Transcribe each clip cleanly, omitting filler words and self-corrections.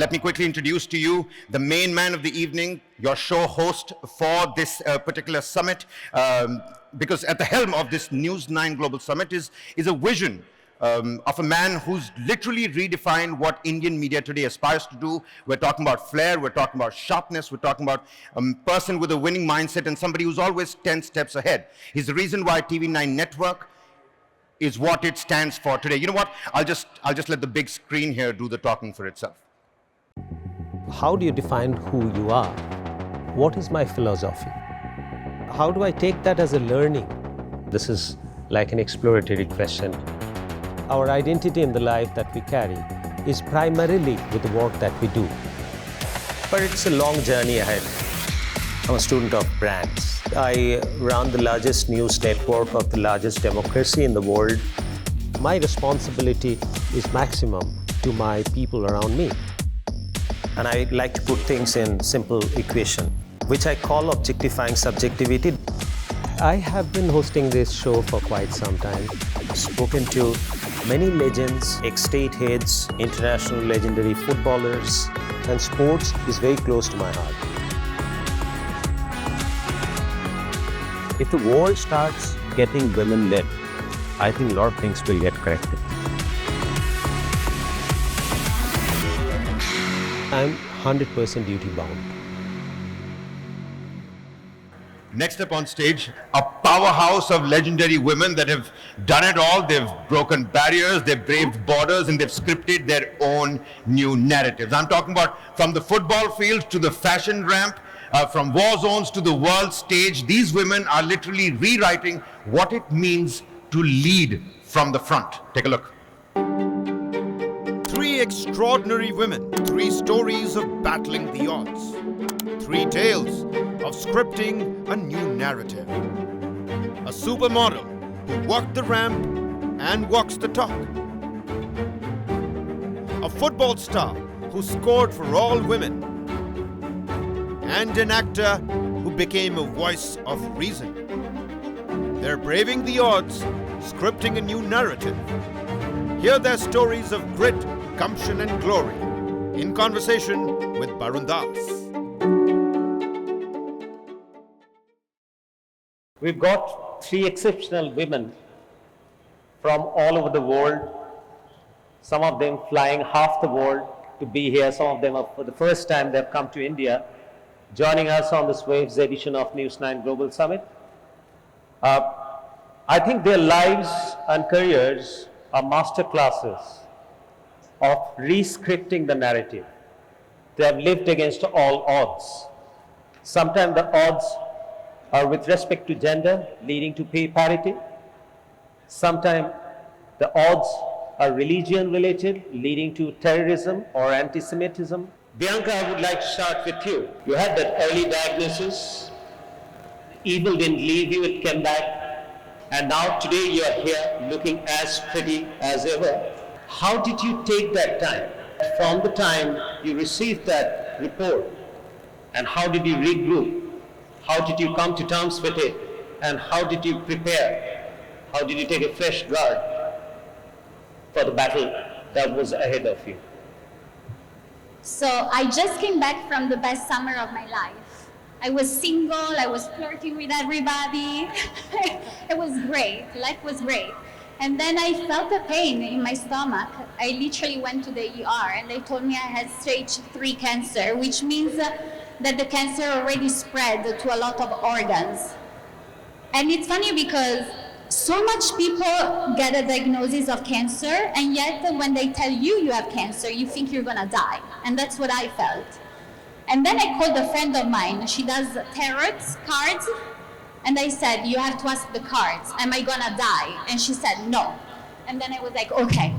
Let me quickly introduce to you the main man of the evening, your show host for this particular summit, because at the helm of this News9 Global Summit is a vision of a man who's literally redefined what Indian media today aspires to do. We're talking about flair, we're talking about sharpness, we're talking about a person with a winning mindset and somebody who's always 10 steps ahead. He's the reason why TV9 Network is what it stands for today. You know what? I'll just let the big screen here do the talking for itself. How do you define who you are? What is my philosophy? How do I take that as a learning? This is like an exploratory question. Our identity in the life that we carry is primarily with the work that we do. But it's a long journey ahead. I'm a student of brands. I run the largest news network of the largest democracy in the world. My responsibility is maximum to my people around me. And I like to put things in simple equation, which I call objectifying subjectivity. I have been hosting this show for quite some time. I've spoken to many legends, ex-state heads, international legendary footballers, and sports is very close to my heart. If the world starts getting women-led, I think a lot of things will get corrected. I'm 100% duty-bound. Next up on stage, a powerhouse of legendary women that have done it all. They've broken barriers, they've braved borders, and they've scripted their own new narratives. I'm talking about from the football field to the fashion ramp, from war zones to the world stage. These women are literally rewriting what it means to lead from the front. Take a look. Three extraordinary women, three stories of battling the odds, three tales of scripting a new narrative. A supermodel who walked the ramp and walks the talk. A football star who scored for all women. And an actor who became a voice of reason. They're braving the odds, scripting a new narrative. Hear their stories of grit, gumption and glory in conversation with Barun. We've got three exceptional women from all over the world, some of them flying half the world to be here. Some of them are for the first time they've come to India, joining us on this Waves edition of News9 Global Summit. I think their lives and careers are master classes of re-scripting the narrative. They have lived against all odds. Sometimes the odds are with respect to gender, leading to pay parity. Sometimes the odds are religion related, leading to terrorism or anti-Semitism. Bianca, I would like to start with you. You had that early diagnosis. Evil didn't leave you, it came back. And now today you are here looking as pretty as ever. How did you take that time? From the time you received that report, and how did you regroup? How did you come to terms with it? And how did you prepare? How did you take a fresh guard for the battle that was ahead of you? So I just came back from the best summer of my life. I was single, I was flirting with everybody. It was great, life was great. And then I felt a pain in my stomach. I literally went to the ER and they told me I had stage 3 cancer, which means that the cancer already spread to a lot of organs. And it's funny because so much people get a diagnosis of cancer, and yet when they tell you you have cancer, you think you're gonna die. And that's what I felt. And then I called a friend of mine. She does tarot cards. And I said, you have to ask the cards, am I gonna die? And she said, no. And then I was like, okay.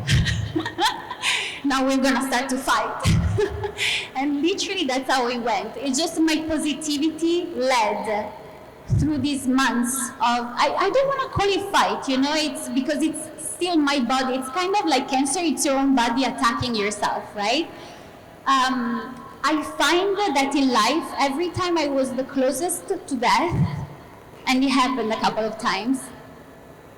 Now we're gonna start to fight. And literally that's how it went. It's just my positivity led through these months of, I don't wanna call it fight, you know, it's because it's still my body. It's kind of like cancer, it's your own body attacking yourself, right? I find that in life, every time I was the closest to death, and it happened a couple of times,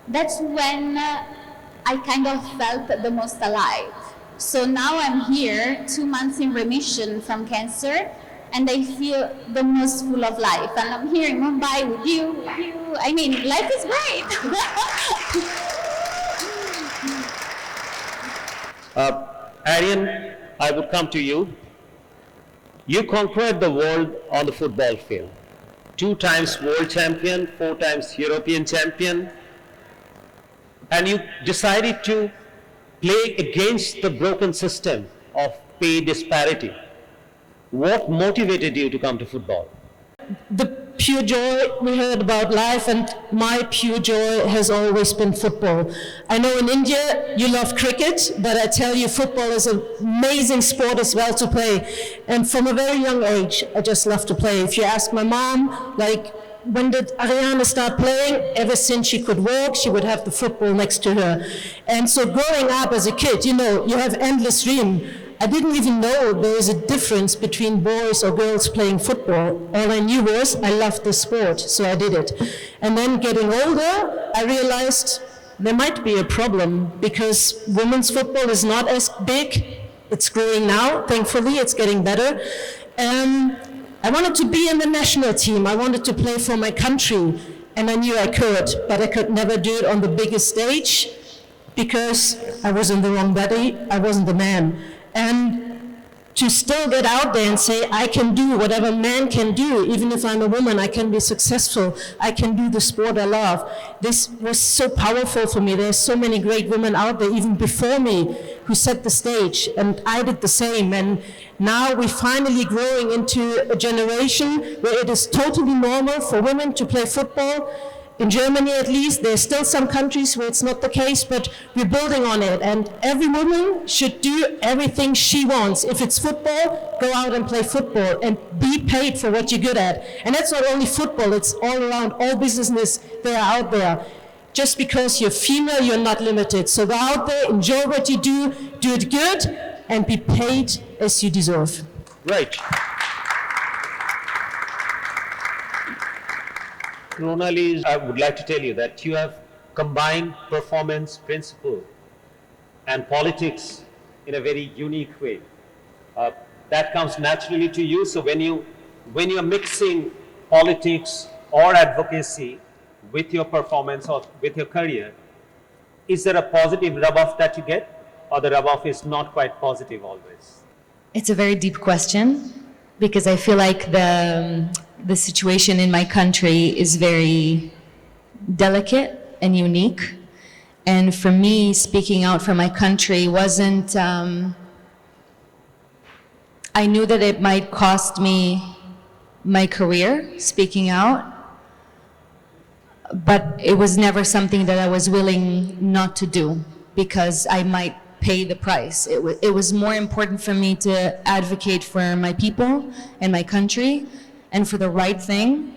that's when I kind of felt the most alive. So now I'm here, 2 months in remission from cancer, and I feel the most full of life. And I'm here in Mumbai with you. I mean, life is great. Ariane, I would come to you. You conquered the world on the football field. 2 times world champion, 4 times European champion, and you decided to play against the broken system of pay disparity. What motivated you to come to football? The pure joy we heard about life, and my pure joy has always been football. I know in India you love cricket, but I tell you football is an amazing sport as well to play. And from a very young age, I just love to play. If you ask my mom, like, when did Ariane start playing? Ever since she could walk, she would have the football next to her. And so growing up as a kid, you know, you have endless dream. I didn't even know there is a difference between boys or girls playing football. All I knew was I loved the sport, so I did it. And then getting older, I realized there might be a problem because women's football is not as big. It's growing now, thankfully, it's getting better. I wanted to be in the national team. I wanted to play for my country, and I knew I could, but I could never do it on the biggest stage because I was in the wrong body, I wasn't the man. And to still get out there and say, I can do whatever man can do, even if I'm a woman, I can be successful, I can do the sport I love. This was so powerful for me. There's so many great women out there, even before me, who set the stage, and I did the same. And now we're finally growing into a generation where it is totally normal for women to play football. In Germany, at least, there's still some countries where it's not the case, but we're building on it. And every woman should do everything she wants. If it's football, go out and play football and be paid for what you're good at. And that's not only football, it's all around, all businesses that are out there. Just because you're female, you're not limited. So go out there, enjoy what you do it good, and be paid as you deserve. Right. Rona-Lee, I would like to tell you that you have combined performance principle and politics in a very unique way. That comes naturally to you. So when you're mixing politics or advocacy with your performance or with your career, is there a positive rub-off that you get, or the rub-off is not quite positive always? It's a very deep question, because I feel like the situation in my country is very delicate and unique. And for me, speaking out for my country wasn't, I knew that it might cost me my career, speaking out, but it was never something that I was willing not to do, because I might pay the price. It was more important for me to advocate for my people and my country, and for the right thing,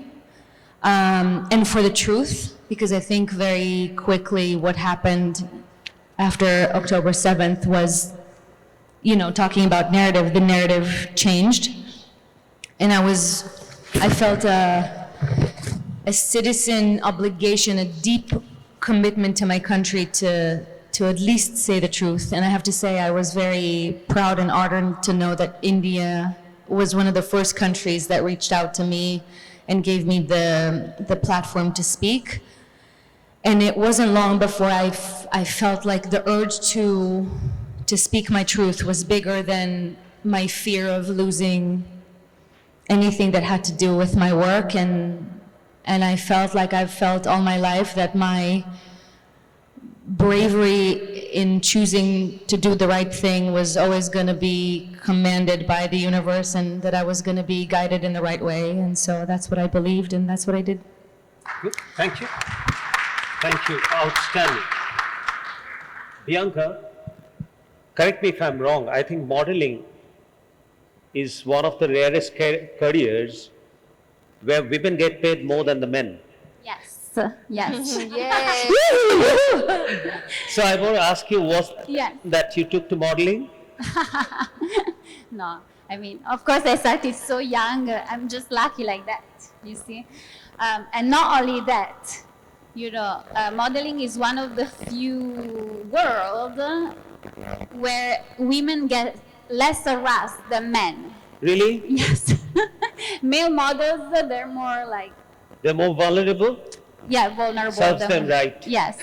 and for the truth, because I think very quickly what happened after October 7th was, you know, talking about narrative, the narrative changed, and I felt a citizen obligation, a deep commitment to my country to at least say the truth. And I have to say, I was very proud and honored to know that India was one of the first countries that reached out to me and gave me the platform to speak. And it wasn't long before I felt like the urge to speak my truth was bigger than my fear of losing anything that had to do with my work. And I felt like I've felt all my life that my bravery in choosing to do the right thing was always going to be commanded by the universe, and that I was going to be guided in the right way. And so that's what I believed, and that's what I did. Good. Thank you. Thank you. Outstanding. Bianca, correct me if I'm wrong, I think modeling is one of the rarest careers where women get paid more than the men. Yes. Yes. So I want to ask you, was Yes. that you took to modeling? No, I mean, of course I started so young. I'm just lucky like that, you see. And not only that, you know, modeling is one of the few world where women get less harassed than men. Really? Yes. Male models, they're more like, They're more vulnerable? yeah, vulnerable. Serves them right. Yes.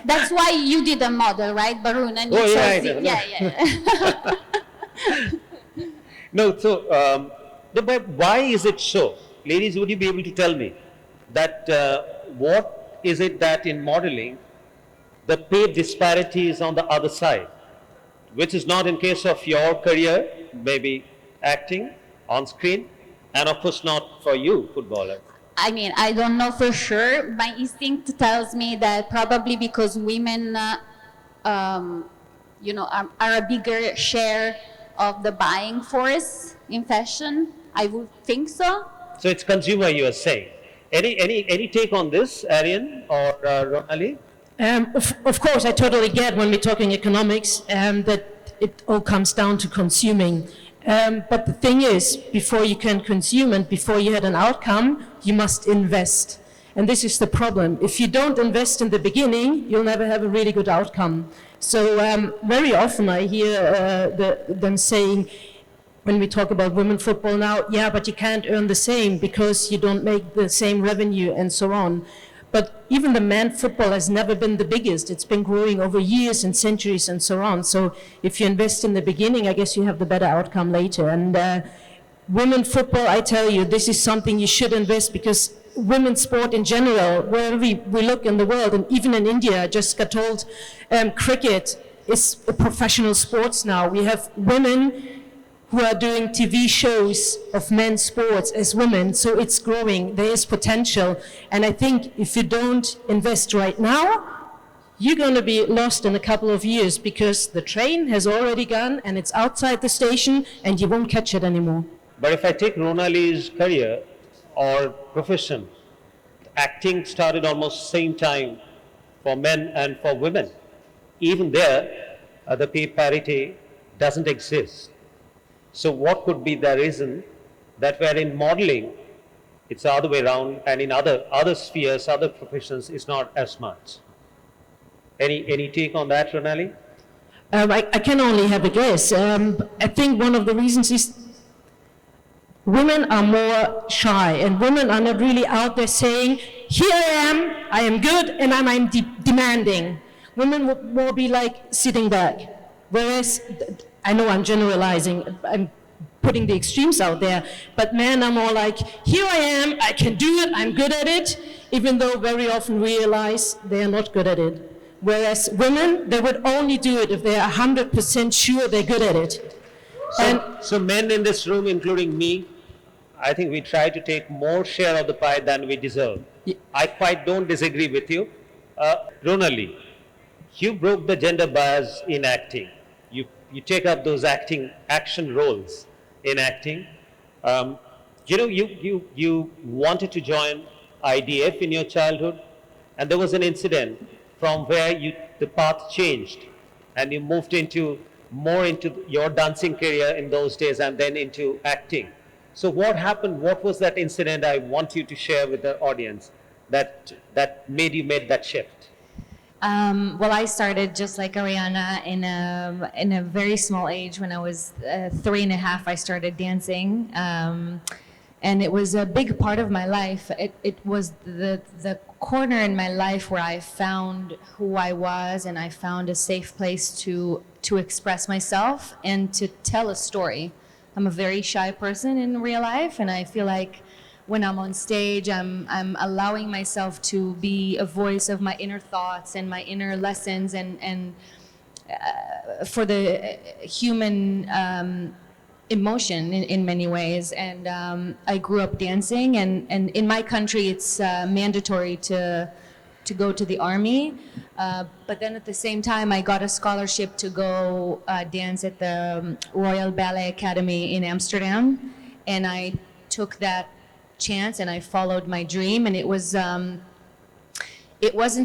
That's why you did a model, right, Barun? And you Oh, yeah, I chose did. it. Yeah. No, so, but why is it so? Ladies, would you be able to tell me that what is it that in modeling, the pay disparity is on the other side, which is not in case of your career, maybe acting on screen, and of course not for you, footballer. I mean, I don't know for sure. My instinct tells me that probably because women, you know, are a bigger share of the buying force in fashion. I would think so. So it's consumer, you are saying. Any take on this, Ariane or Rona-Lee? Of course, I totally get when we're talking economics that it all comes down to consuming. But the thing is, before you can consume and before you had an outcome, you must invest. And this is the problem. If you don't invest in the beginning, you'll never have a really good outcome. So very often I hear them saying, when we talk about women football now, yeah, but you can't earn the same because you don't make the same revenue and so on. But even the men football has never been the biggest. It's been growing over years and centuries and so on. So if you invest in the beginning, I guess you have the better outcome later. And women football, I tell you, this is something you should invest because women's sport in general, wherever we look in the world, and even in India, I just got told cricket is a professional sports now. We have women who are doing TV shows of men's sports as women, so it's growing, there is potential. And I think if you don't invest right now, you're going to be lost in a couple of years because the train has already gone and it's outside the station and you won't catch it anymore. But if I take Rona-Lee's career or profession, acting started almost same time for men and for women. Even there, the pay parity doesn't exist. So what could be the reason that where in modeling, it's the other way around, and in other spheres, other professions, it's not as much? Any take on that, Rona-Lee? I can only have a guess. I think one of the reasons is women are more shy, and women are not really out there saying, here I am good, and I'm demanding. Women would more be like sitting back. Whereas, I know I'm generalizing, I'm putting the extremes out there, but men are more like, here I am, I can do it, I'm good at it, even though very often realize they are not good at it. Whereas women, they would only do it if they are 100% sure they're good at it. So men in this room, including me, I think we try to take more share of the pie than we deserve. Yeah. I quite don't disagree with you. Rona-Lee, you broke the gender bias in acting. You take up those action roles in acting. You wanted to join IDF in your childhood, and there was an incident from where the path changed, and you moved more into your dancing career in those days, and then into acting. So what happened? What was that incident? I want you to share with the audience that made you make that shift. Well, I started just like Ariana in a very small age. When I was 3.5, I started dancing, and it was a big part of my life. It was the corner in my life where I found who I was, and I found a safe place to express myself and to tell a story. I'm a very shy person in real life, and I feel like when I'm on stage, I'm allowing myself to be a voice of my inner thoughts and my inner lessons, and for the human emotion in many ways. And I grew up dancing, and in my country, it's mandatory to go to the army. But then at the same time, I got a scholarship to go dance at the Royal Ballet Academy in Amsterdam, and I took that chance and I followed my dream. And it wasn't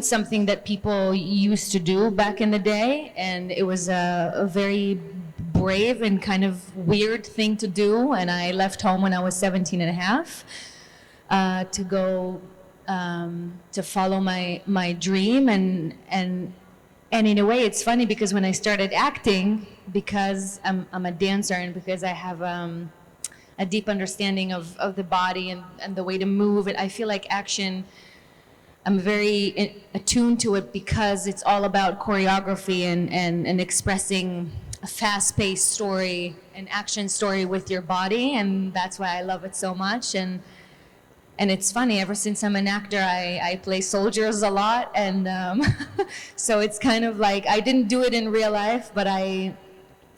something that people used to do back in the day, and it was a very brave and kind of weird thing to do. And I left home when I was 17 and a half to go to follow my dream, and And in a way, it's funny because when I started acting, because I'm a dancer and because I have a deep understanding of the body and the way to move it, I feel like action, I'm very attuned to it because it's all about choreography and expressing a fast-paced story, an action story with your body, and that's why I love it so much. And it's funny, ever since I'm an actor, I play soldiers a lot, and so it's kind of like, I didn't do it in real life, but I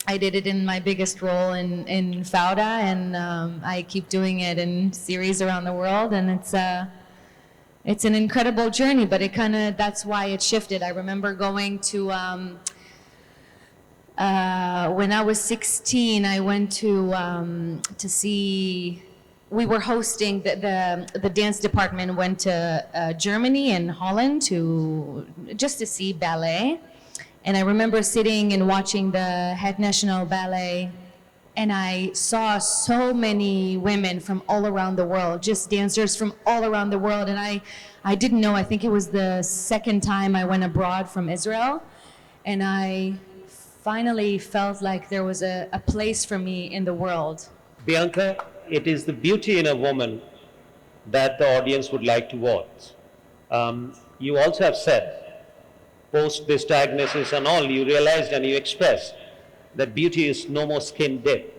did it in my biggest role in Fauda, and I keep doing it in series around the world, and it's an incredible journey, but that's why it shifted. I remember going to, when I was 16, I went to see, we were hosting, the dance department went to Germany and Holland just to see ballet. And I remember sitting and watching the head national ballet, and I saw so many women from all around the world, just dancers from all around the world. And I didn't know, I think it was the second time I went abroad from Israel. And I finally felt like there was a place for me in the world. Bianca, it is the beauty in a woman that the audience would like to watch. You also have said, post this diagnosis and all, you realized and you expressed that beauty is no more skin deep.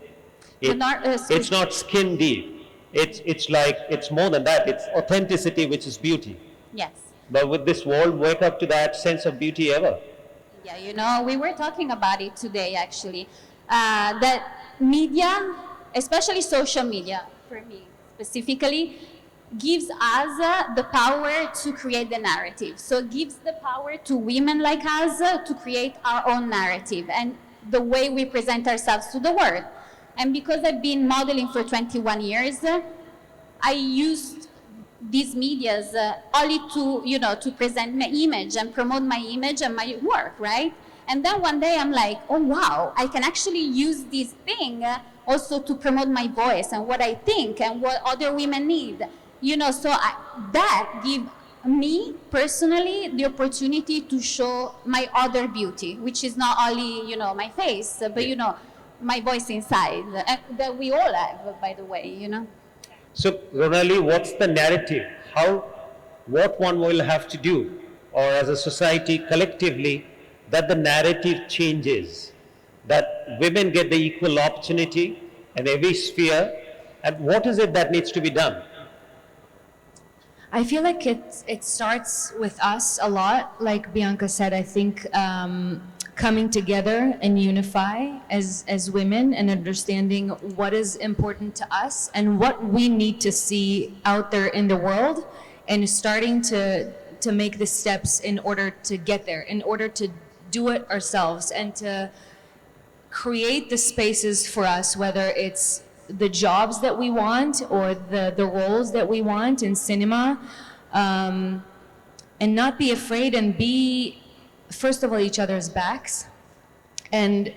It's not skin deep. It's more than that. It's authenticity, which is beauty. Yes. But would this world wake up to that sense of beauty ever? Yeah, we were talking about it today, actually. That media, especially social media, for me specifically, gives us the power to create the narrative. So it gives the power to women like us to create our own narrative and the way we present ourselves to the world. And because I've been modeling for 21 years, I used these medias only to present my image and promote my image and my work, right? And then one day I'm like, oh wow, I can actually use this thing also to promote my voice and what I think and what other women need. That gives me personally the opportunity to show my other beauty, which is not only, my face, but, my voice inside, that we all have, by the way, So, Rona-Lee, what's the narrative? What one will have to do, or as a society collectively, that the narrative changes, that women get the equal opportunity in every sphere, and what is it that needs to be done? I feel like it starts with us a lot. Like Bianca said, I think coming together and unify as women and understanding what is important to us and what we need to see out there in the world, and starting to make the steps in order to get there, in order to do it ourselves and to create the spaces for us, whether it's the jobs that we want or the roles that we want in cinema, and not be afraid and be, first of all, each other's backs. And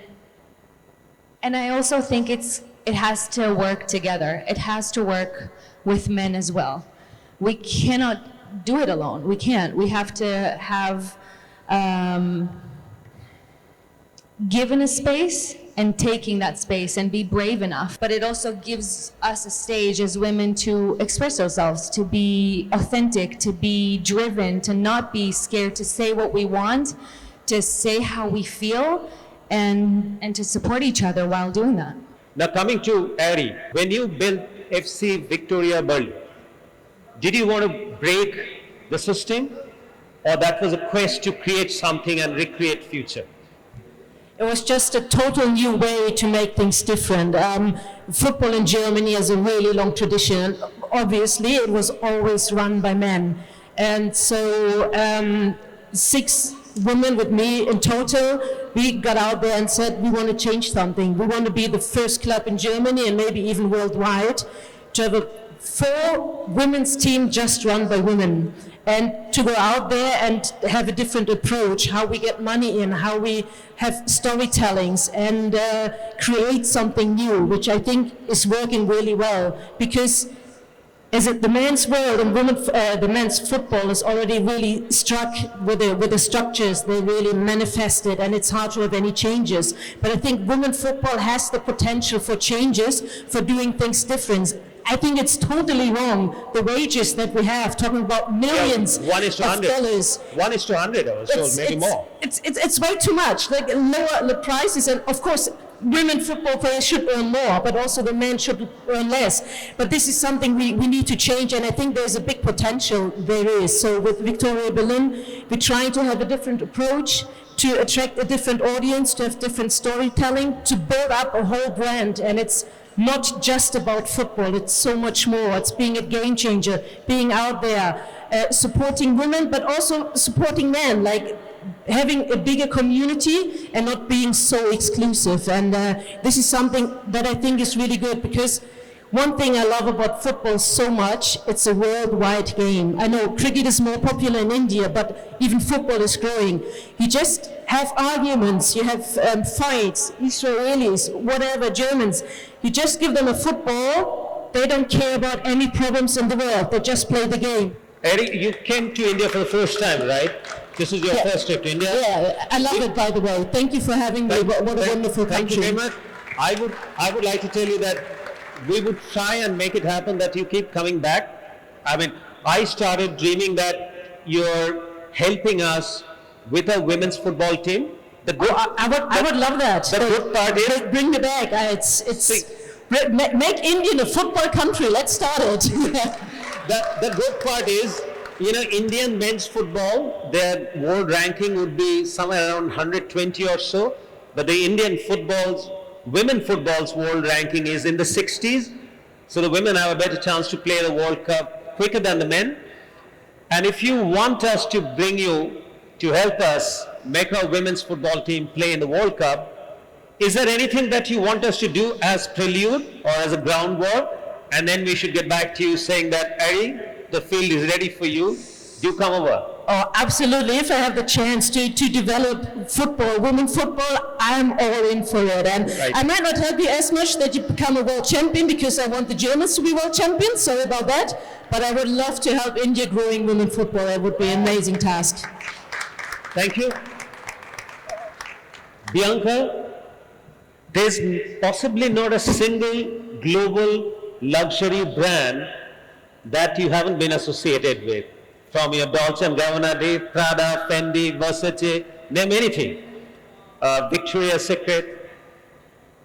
I also think it has to work together. It has to work with men as well. We cannot do it alone. We can't. We have to have given a space and taking that space and be brave enough. But it also gives us a stage as women to express ourselves, to be authentic, to be driven, to not be scared, to say what we want, to say how we feel, and to support each other while doing that. Now coming to Ari, when you built FC Victoria Berlin, did you want to break the system, or that was a quest to create something and recreate future? It was just a total new way to make things different. Football in Germany has a really long tradition. Obviously, it was always run by men. And so 6 women with me in total, we got out there and said, we want to change something. We want to be the first club in Germany and maybe even worldwide to have a 4 women's team just run by women. And to go out there and have a different approach, how we get money in, how we have storytellings and create something new, which I think is working really well. Because is it the men's world and the men's football is already really struck with the structures. They really manifested, and it's hard to have any changes. But I think women's football has the potential for changes, for doing things different. I think it's totally wrong, the wages that we have, talking about millions of dollars. 1:100 or so, maybe more. It's way too much, like lower the prices, and of course, women football players should earn more, but also the men should earn less. But this is something we need to change, and I think there's a big potential there is. So with Victoria Berlin, we're trying to have a different approach, to attract a different audience, to have different storytelling, to build up a whole brand, and it's not just about football, it's so much more. It's being a game changer, being out there, supporting women, but also supporting men, like having a bigger community and not being so exclusive. And this is something that I think is really good, because one thing I love about football so much, it's a worldwide game. I know cricket is more popular in India, but even football is growing. You just have arguments, you have fights, Israelis, whatever, Germans. You just give them a football, they don't care about any problems in the world, they just play the game. Eric, you came to India for the first time, right? This is your first trip to India? Yeah, I love it, by the way. Thank you for having me. What a wonderful country. Thank you very much. I would like to tell you that we would try and make it happen that you keep coming back. I mean, I started dreaming that you're helping us with a women's football team. I would love that. The good part is... Bring me back. Make India a football country. Let's start it. The good part is, you know, Indian men's football, their world ranking would be somewhere around 120 or so, but the Indian women football's world ranking is in the 60s, so the women have a better chance to play the World Cup quicker than the men. And if you want us to bring you to help us make our women's football team play in the World Cup, is there anything that you want us to do as prelude or as a groundwork? And then we should get back to you saying that, Ari, the field is ready for you. Do come over. Oh, absolutely. If I have the chance to develop football, women football, I'm all in for it. And right. I might not help you as much that you become a world champion, because I want the Germans to be world champions. Sorry about that. But I would love to help India growing women football. It would be an amazing task. Thank you. Bianca, there's possibly not a single global luxury brand that you haven't been associated with. From your Dolce & Gabbana, Prada, Fendi, Versace, name anything. Victoria's Secret.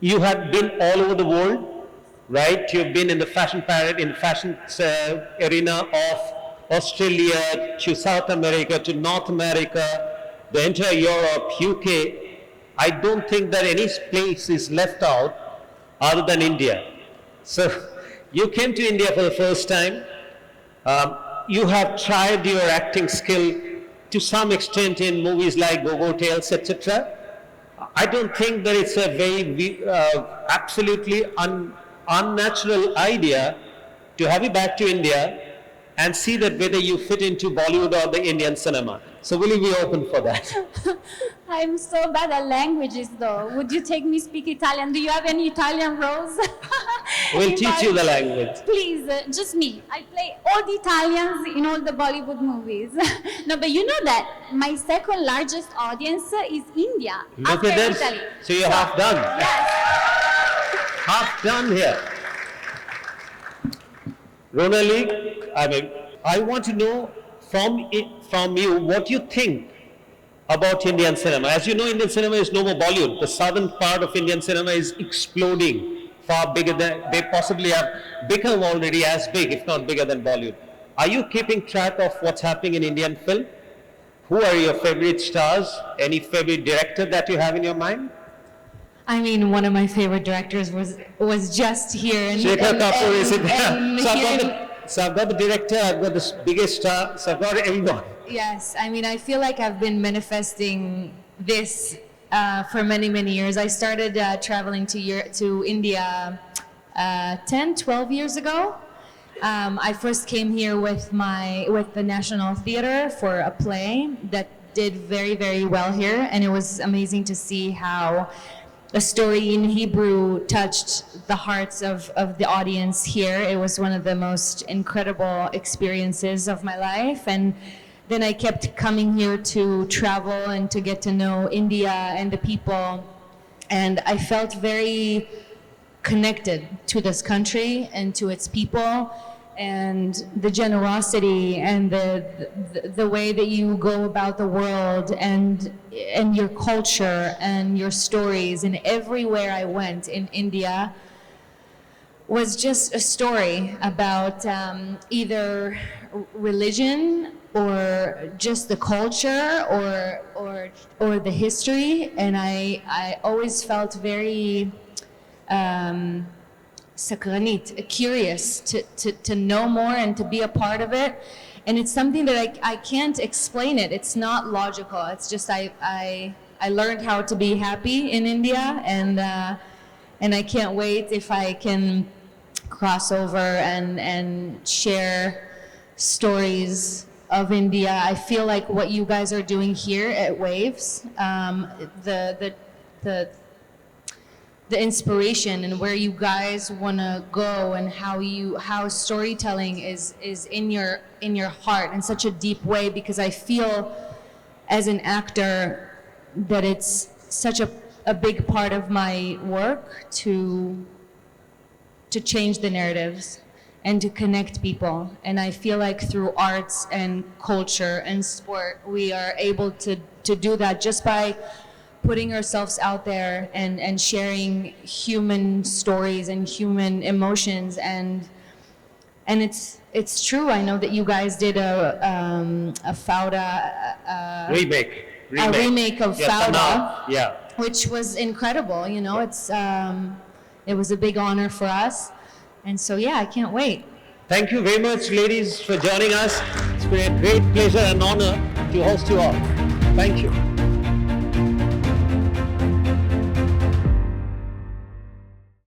You have been all over the world, right? You've been in the fashion parade, in the fashion arena of Australia to South America to North America, the entire Europe, UK. I don't think that any place is left out other than India. So you came to India for the first time. You have tried your acting skill to some extent in movies like Go-Go Tales, etc. I don't think that it's a very absolutely unnatural idea to have you back to India and see that whether you fit into Bollywood or the Indian cinema. So will you be open for that? I'm so bad at languages, though. Would you take me speak Italian? Do you have any Italian roles? We'll teach you the language. Please, just me. I play all the Italians in all the Bollywood movies. No, but you know that my second largest audience is India. Look at this. Italy. So you're half done. Yes. Half done here. Rona-Lee, I want to know from you what you think about Indian cinema. As you know, Indian cinema is no more Bollywood. The southern part of Indian cinema is exploding, far bigger than, they possibly have become already as big, if not bigger than Bollywood. Are you keeping track of what's happening in Indian film? Who are your favorite stars? Any favorite director that you have in your mind? I mean, one of my favorite directors was just here. Shekhar Kapoor is it? So I've got the director, I've got the biggest star, so I've got everyone. Yes, I mean, I feel like I've been manifesting this for many, many years. I started traveling to India 10, 12 years ago. I first came here with the National Theatre for a play that did very, very well here, and it was amazing to see how a story in Hebrew touched the hearts of the audience here. It was one of the most incredible experiences of my life. And then I kept coming here to travel and to get to know India and the people. And I felt very connected to this country and to its people, and the generosity and the way that you go about the world, and your culture and your stories. And everywhere I went in India was just a story about either religion or just the culture or the history. And I always felt very sakranit, curious to know more and to be a part of it. And it's something that I can't explain it. It's not logical. It's just I learned how to be happy in India, and I can't wait if I can cross over and share stories of India. I feel like what you guys are doing here at Waves, the inspiration and where you guys want to go, and how storytelling is in your heart in such a deep way, because I feel as an actor that it's such a big part of my work to change the narratives and to connect people. And I feel like through arts and culture and sport, we are able to do that just by putting ourselves out there and sharing human stories and human emotions. And it's true. I know that you guys did a Fauda remake of Fauda, Yeah. which was incredible. You know, it was a big honor for us, and so yeah, I can't wait. Thank you very much, ladies, for joining us. It's been a great pleasure and honor to host you all. Thank you.